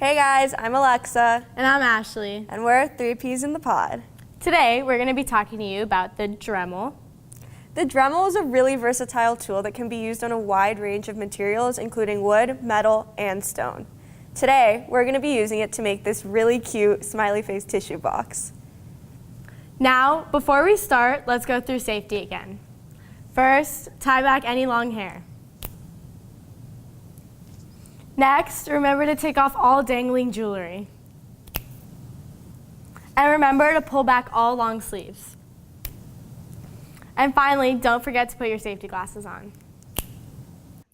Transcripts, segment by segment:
Hey guys, I'm Alexa. And I'm Ashley. And we're 3 Peas in the Pod. Today, we're going to be talking to you about the Dremel. The Dremel is a really versatile tool that can be used on a wide range of materials, including wood, metal, and stone. Today, we're going to be using it to make this really cute smiley face tissue box. Now, before we start, let's go through safety again. First, tie back any long hair. Next, remember to take off all dangling jewelry. And remember to pull back all long sleeves. And finally, don't forget to put your safety glasses on.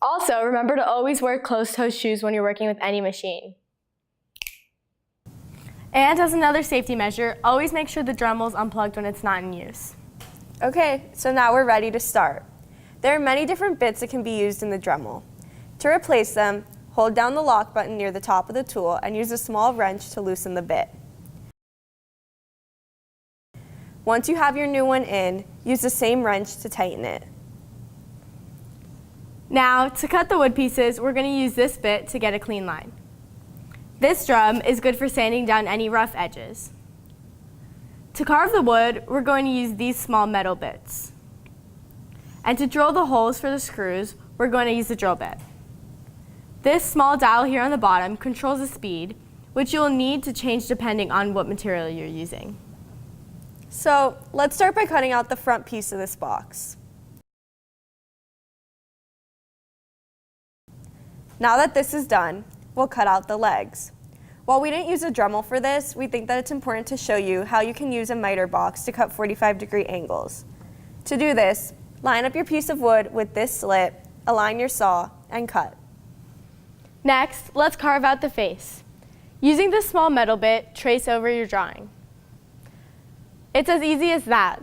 Also, remember to always wear closed-toed shoes when you're working with any machine. And as another safety measure, always make sure the Dremel is unplugged when it's not in use. Okay, so now we're ready to start. There are many different bits that can be used in the Dremel. To replace them, hold down the lock button near the top of the tool and use a small wrench to loosen the bit. Once you have your new one in, use the same wrench to tighten it. Now, to cut the wood pieces, we're going to use this bit to get a clean line. This drum is good for sanding down any rough edges. To carve the wood, we're going to use these small metal bits. And to drill the holes for the screws, we're going to use the drill bit. This small dial here on the bottom controls the speed, which you'll need to change depending on what material you're using. So let's start by cutting out the front piece of this box. Now that this is done, we'll cut out the legs. While we didn't use a Dremel for this, we think that it's important to show you how you can use a miter box to cut 45-degree angles. To do this, line up your piece of wood with this slit, align your saw, and cut. Next, let's carve out the face. Using this small metal bit, trace over your drawing. It's as easy as that.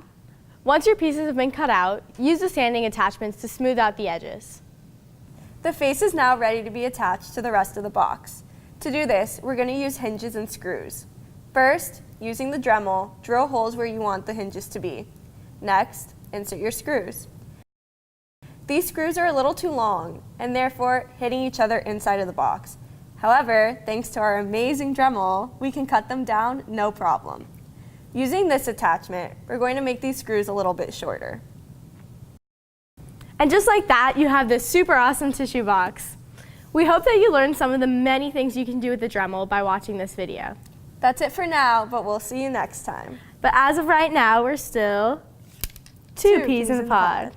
Once your pieces have been cut out, use the sanding attachments to smooth out the edges. The face is now ready to be attached to the rest of the box. To do this, we're going to use hinges and screws. First, using the Dremel, drill holes where you want the hinges to be. Next, insert your screws. These screws are a little too long and therefore hitting each other inside of the box. However, thanks to our amazing Dremel, we can cut them down no problem. Using this attachment, we're going to make these screws a little bit shorter. And just like that, you have this super awesome tissue box. We hope that you learned some of the many things you can do with the Dremel by watching this video. That's it for now, but we'll see you next time. But as of right now, we're still 2 peas in the pod.